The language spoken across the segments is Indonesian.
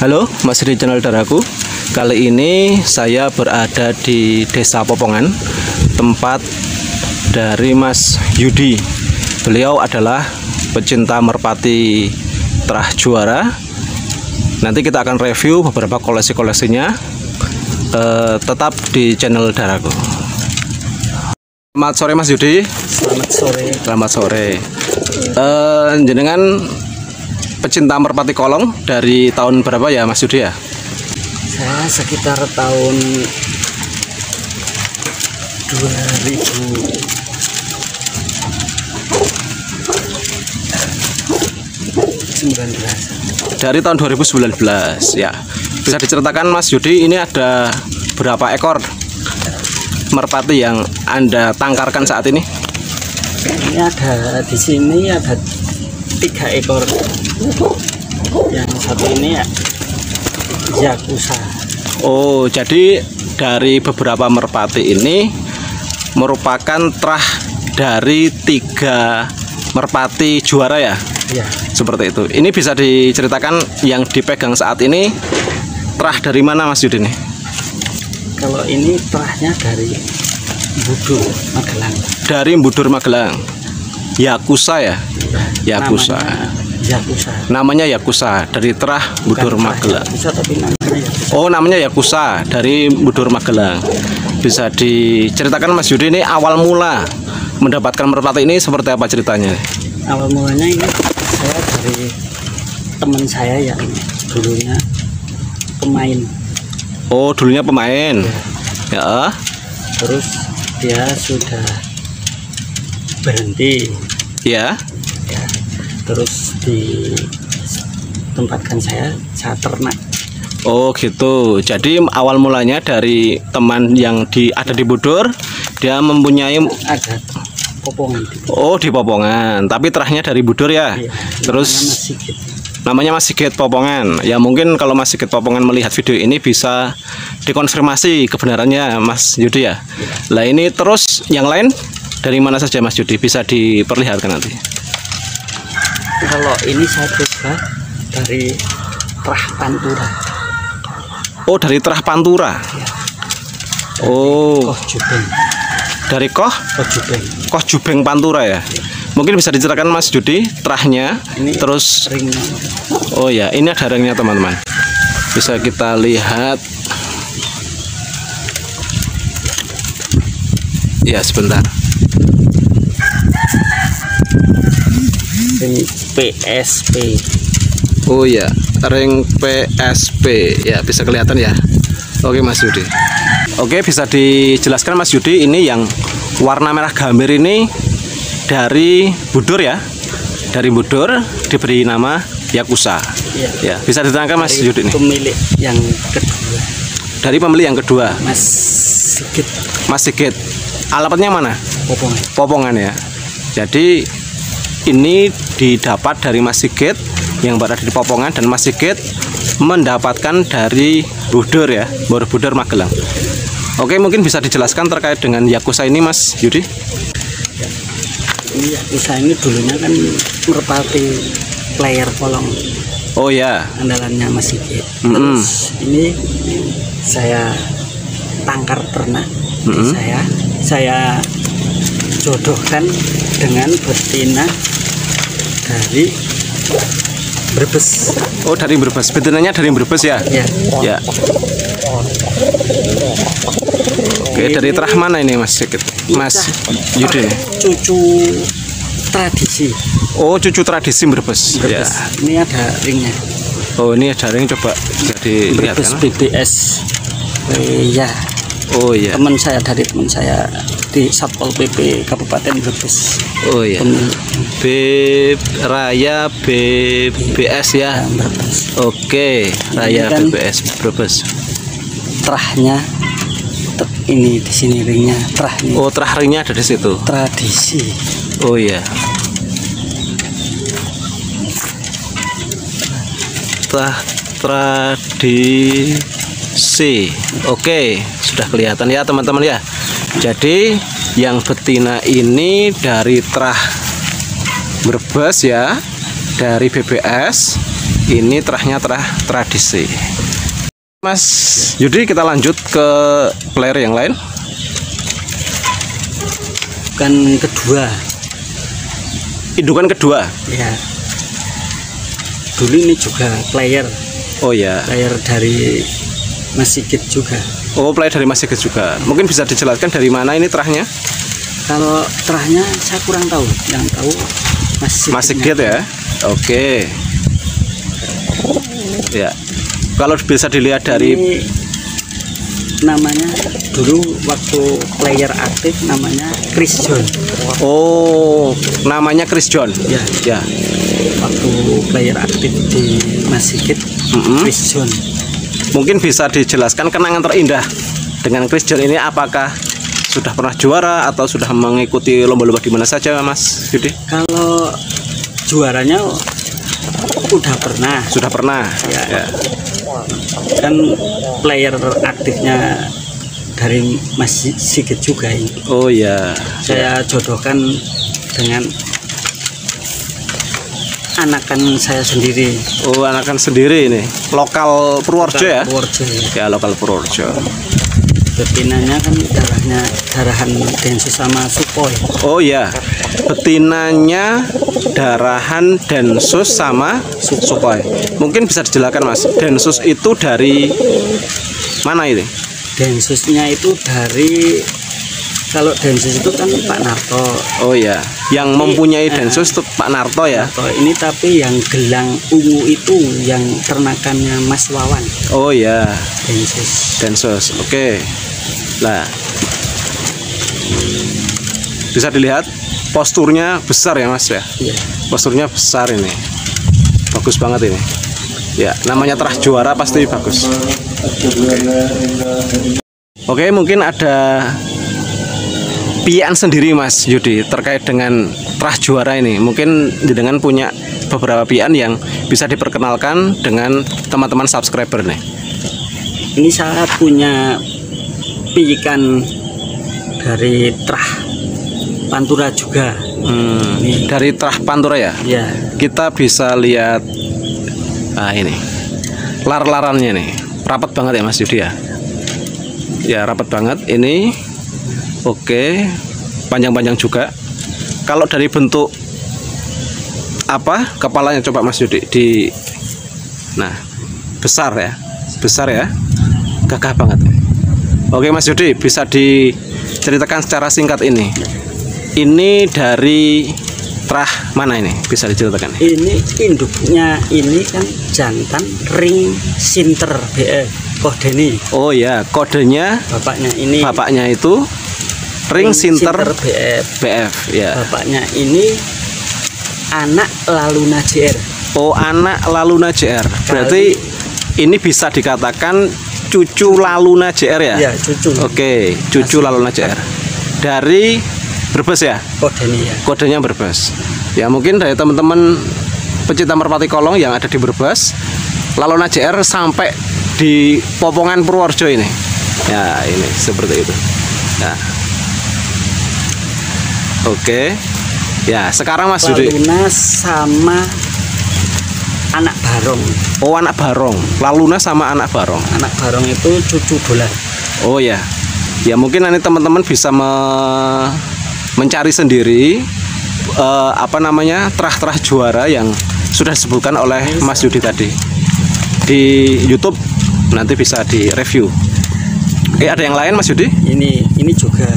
Halo, masih di channel Daraku. Kali ini saya berada di Desa Popongan, tempat dari Mas Yudi. Beliau adalah pecinta merpati terah juara. Nanti kita akan review beberapa koleksi-koleksinya. Tetap di channel Daraku. Selamat sore Mas Yudi. Selamat sore. Selamat sore. Jenengan pecinta merpati kolong dari tahun berapa ya Mas Yudi ya? Saya sekitar tahun 2019. Dari tahun 2019 ya. Bisa diceritakan Mas Yudi, ini ada berapa ekor merpati yang Anda tangkarkan saat ini? Ini ada di sini ada 3 ekor. Yang satu ini ya Yakuza. Oh, jadi dari beberapa merpati ini merupakan terah dari 3 merpati juara ya? Ya. Seperti itu. Ini bisa diceritakan yang dipegang saat ini terah dari mana Mas Yudi nih? Kalau ini terahnya dari Budur Magelang. Dari Budur Magelang. Yakuza ya? Yakuza. Namanya Yakuza dari terah Budur Magelang. Yakuza, tapi namanya Yakuza. Oh, namanya Yakuza dari Budur Magelang. Bisa diceritakan Mas Yudi, ini awal mula mendapatkan merpati ini seperti apa ceritanya? Awal mulanya ini saya dari teman saya yang dulunya pemain. Oh, dulunya pemain. Ya. Terus dia sudah berhenti. Ya. Ya. Terus ditempatkan saya ternak. Oh gitu. Jadi awal mulanya dari teman yang ada di Budur, dia mempunyai Ada Popongan. Oh, di Popongan. Tapi terahnya dari Budur ya. Iya, Terus namanya Mas Sigit Popongan. Ya mungkin kalau Mas Sigit Popongan melihat video ini bisa dikonfirmasi kebenarannya Mas Yudi ya. Lah ini terus yang lain dari mana saja Mas Yudi, bisa diperlihatkan nanti. Kalau ini saya coba dari terah Pantura. Oh, dari terah Pantura. Ya. Oh, Koh Jubeng. dari Koh Jubeng. Koh Jubeng Pantura ya. Mungkin bisa diceritakan Mas Yudi terahnya. Ini terus ringnya. Oh ya, ini ada ringnya teman-teman. Bisa kita lihat. Ya, sebentar. Ring PSP. Oh ya, ring PSP. Ya, bisa kelihatan ya. Oke Mas Yudi. Oke, bisa dijelaskan Mas Yudi, ini yang warna merah gambir ini dari Budur ya. Dari Budur diberi nama Yakuza. Ya, bisa diterangkan Mas Yudi nih. Pemilik yang kedua. Dari pemilik yang kedua, Mas Sigit. Mas Sigit. Alamatnya mana? Popongan. Popongan ya. Jadi ini didapat dari Mas Sigit yang berada di Popongan, dan Mas Sigit mendapatkan dari Budur ya, Borobudur Magelang. Oke, mungkin bisa dijelaskan terkait dengan Yakuza ini Mas Yudi? Ini Yakuza ini dulunya kan merpati player kolong. Oh ya. Andalannya Mas Sigit. Terus ini saya tangkar ternak. Saya jodohkan dengan betina dari Brebes. Oh, dari Brebes. Betinanya dari Brebes ya? Ya. Ya. Oke, dari terah mana ini Mas Sigit? Mas Yudi. Cucu tradisi. Oh, cucu tradisi Brebes. Ya. Ini ada ringnya. Oh, ini ada ring, coba bisa dilihat Brebes kan? BBS. Ya. Oh iya. Teman saya di Satpol PP Kabupaten Brebes. Oh iya. Raya BBS ya. Brebes. Oke, Raya kan BBS Brebes. Terahnya ini di sini ringnya, terahnya. Oh, terah ringnya ada di situ. Tradisi. Oh iya. Tradisi. Oke, sudah kelihatan ya teman-teman ya. Jadi yang betina ini dari terah Brebes ya, dari BBS. Ini terahnya terah tradisi. Mas Yudi, kita lanjut ke player yang lain. Bukan kedua. Indukan kedua. Ya. Dulu ini juga player. Oh ya. Player dari Mas Sigit juga. Oh, player dari Mas Sigit juga. Mungkin bisa dijelaskan dari mana ini terahnya? Kalau terahnya saya kurang tahu. Yang tahu Mas Sigit ya. Oke. Ya. Kalau bisa dilihat dari ini namanya dulu waktu player aktif namanya Chris John. Oh, namanya Chris John. Ya. Ya. Waktu player aktif di Mas Sigit, Chris John. Mungkin bisa dijelaskan kenangan terindah dengan Chris John ini, apakah sudah pernah juara atau sudah mengikuti lomba-lomba di mana saja, Mas Yudi? Kalau juaranya udah pernah. Sudah pernah. Ya. Kan player aktifnya dari Mas Sigit juga ini. Oh ya. Saya jodohkan dengan anakan saya sendiri. Oh, anakan sendiri ini. Lokal Purworejo ya? Purworejo. Ya, lokal Purworejo. Betinanya kan darahan Densus sama Sukhoi. Oh ya. Betinanya darahan Densus sama Sukhoi. Mungkin bisa dijelaskan, Mas. Densus itu dari mana ini? Densusnya itu dari, kalau Densus itu kan Pak Narto. Oh ya, yang mempunyai Densus itu Pak Narto ya. Narto ini, tapi yang gelang ungu itu yang ternakannya Mas Wawan. Oh ya, Densus. Oke. Nah, bisa dilihat posturnya besar ya, Mas ya. Iya. Posturnya besar ini. Bagus banget ini. Ya, namanya terah juara pasti bagus. Oke, mungkin ada pian sendiri, Mas Yudi, terkait dengan terah juara ini. Mungkin dengan punya beberapa pian yang bisa diperkenalkan dengan teman-teman subscriber nih. Ini saya punya piikan dari terah Pantura juga. Dari terah Pantura ya? Ya. Kita bisa lihat, ini lar-larannya nih, rapat banget ya, Mas Yudi ya. Ya, rapat banget ini. Oke, panjang-panjang juga. Kalau dari bentuk kepalanya, coba Mas Yudi nah, besar ya, gagah banget. Oke, Mas Yudi, bisa diceritakan secara singkat ini dari terah mana ini, bisa diceritakan? Ini induknya ini kan jantan ring sinter BF kode ini. Oh ya, kodenya bapaknya itu ring sinter BF ya. Bapaknya ini anak Laluna JR. Oh, anak Laluna JR. Berarti ini bisa dikatakan cucu Laluna JR ya? Ya, cucu. Oke, cucu Laluna JR. Dari Brebes ya? Kodenya Brebes. Ya, mungkin dari teman-teman pecinta merpati kolong yang ada di Brebes, Laluna JR sampai di Popongan Purworejo ini. Ya, ini seperti itu. Nah. Oke. Ya, sekarang Mas Yudi. Laluna sama anak barong. Oh, anak barong. Laluna sama anak barong. Anak barong itu cucu dolar. Oh ya. Ya, mungkin nanti teman-teman bisa mencari sendiri terah-terah juara yang sudah disebutkan oleh Mas Yudi tadi di YouTube, nanti bisa di review. Oke, ada yang lain Mas Yudi? Ini juga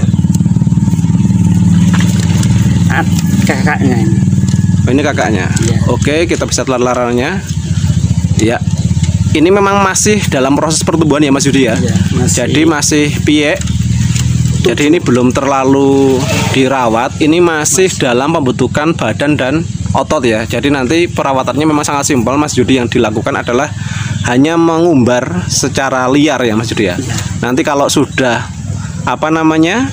kakaknya ini. Oh, ini kakaknya. Ya. Oke, kita bisa telan larannya. Ya. Ini memang masih dalam proses pertumbuhan ya, Mas Yudi ya. Ya, jadi masih piek. Jadi ini belum terlalu dirawat. Ini masih dalam pembentukan badan dan otot ya. Jadi nanti perawatannya memang sangat simpel, Mas Yudi. Yang dilakukan adalah hanya mengumbar secara liar ya, Mas Yudi ya. Nanti kalau sudah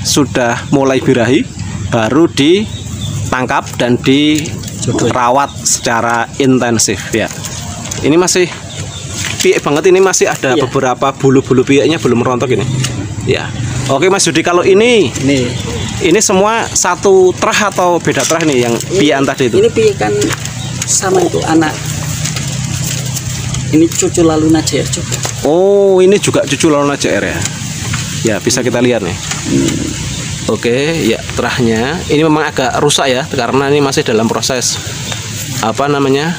sudah mulai birahi, baru ditangkap dan dirawat secara intensif ya. Ini masih piek banget, ini masih ada beberapa bulu-bulu pieknya belum rontok ini. Ya. Oke Mas Yudi, kalau ini semua satu terah atau beda terah nih yang pian tadi itu? Ini pian sama itu anak Ini cucu Laluna JR juga. Oh, ini juga cucu Laluna JR ya. Ya, bisa kita lihat nih. Oke, ya terahnya ini memang agak rusak ya karena ini masih dalam proses apa namanya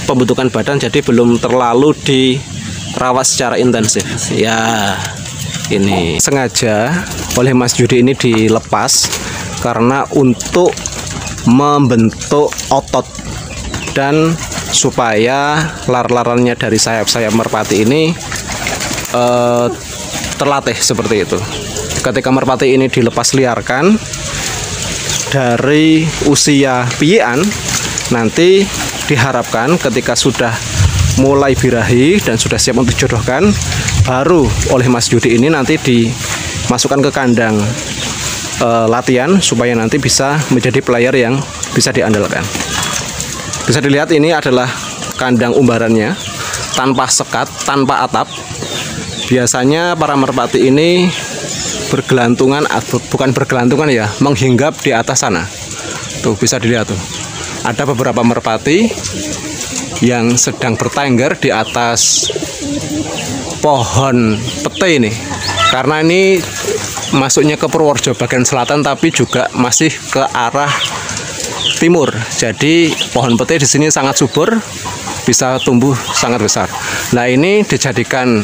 pembentukan badan, jadi belum terlalu dirawat secara intensif. Ya, ini sengaja oleh Mas Yudi ini dilepas karena untuk membentuk otot dan supaya lar-larannya dari sayap-sayap merpati ini terlatih seperti itu. Ketika merpati ini dilepas liarkan dari usia piyian, nanti diharapkan ketika sudah mulai birahi dan sudah siap untuk dijodohkan, baru oleh Mas Yudi ini nanti dimasukkan ke kandang latihan supaya nanti bisa menjadi player yang bisa diandalkan. Bisa dilihat ini adalah kandang umbarannya, tanpa sekat, tanpa atap. Biasanya para merpati ini bergelantungan, atau bukan bergelantungan ya, menghinggap di atas sana. Tuh bisa dilihat tuh. Ada beberapa merpati yang sedang bertengger di atas pohon pete ini. Karena ini masuknya ke Purworejo bagian selatan tapi juga masih ke arah timur. Jadi pohon pete di sini sangat subur, bisa tumbuh sangat besar. Nah, ini dijadikan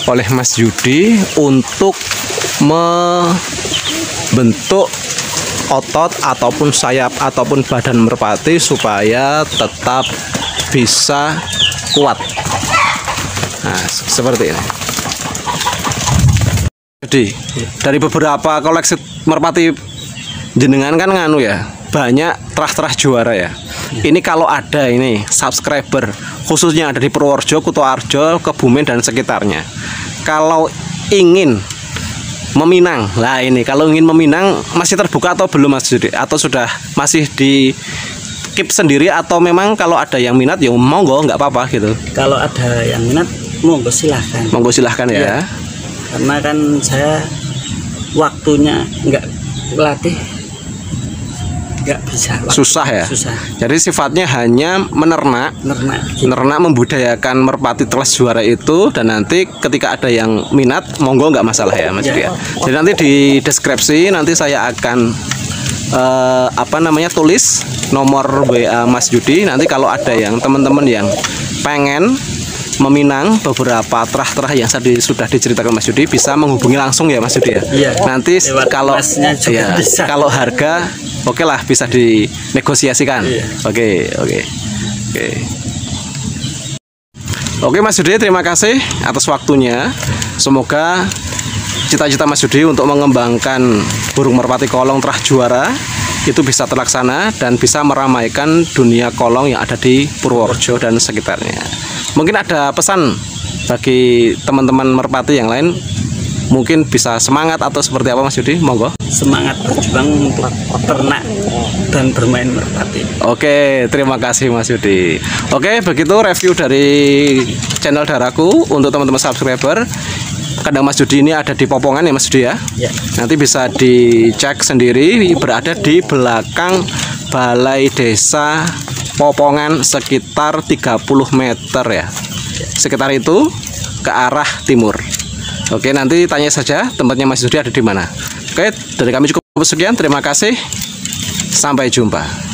oleh Mas Yudi untuk membentuk otot ataupun sayap ataupun badan merpati supaya tetap bisa kuat. Nah, seperti ini. Jadi dari beberapa koleksi merpati jenengan kan nganu ya, banyak terah-terah juara ya. Ini kalau ada ini subscriber khususnya ada di Purworejo, Kutoarjo, Kebumen dan sekitarnya, kalau ingin meminang, lah ini kalau ingin meminang masih terbuka atau belum Mas Yudi? Atau sudah masih di keep sendiri atau memang kalau ada yang minat ya monggo nggak apa-apa gitu? Kalau ada yang minat monggo silahkan. Monggo silahkan ya. Karena kan saya waktunya nggak latih, nggak bisa. Susah ya. Susah. Jadi sifatnya hanya menernak, membudayakan merpati telas juara itu, dan nanti ketika ada yang minat, monggo nggak masalah ya Mas Yudi ya. Jadi nanti di deskripsi nanti saya akan tulis nomor WA Mas Yudi. Nanti kalau ada yang teman-teman yang pengen meminang beberapa terah-terah yang sudah diceritakan Mas Yudi, bisa menghubungi langsung ya Mas Yudi ya. Iya, nanti kalau kalau harga oke lah bisa dinegosiasikan. Iya. Oke Mas Yudi, terima kasih atas waktunya. Semoga cita-cita Mas Yudi untuk mengembangkan burung merpati kolong terah juara itu bisa terlaksana dan bisa meramaikan dunia kolong yang ada di Purworejo dan sekitarnya. Mungkin ada pesan bagi teman-teman merpati yang lain, mungkin bisa semangat atau seperti apa Mas Yudi? Monggo. Semangat berjuang untuk ternak dan bermain merpati. Oke, terima kasih Mas Yudi. Oke, begitu review dari channel Daraku untuk teman-teman subscriber. Kandang Mas Yudi ini ada di Popongan ya Mas Yudi ya? Ya. Nanti bisa dicek sendiri, berada di belakang Balai Desa Popongan sekitar 30 meter ya. Sekitar itu ke arah timur. Oke, nanti tanya saja tempatnya Mas Yudi ada di mana. Oke, dari kami cukup sekian. Terima kasih. Sampai jumpa.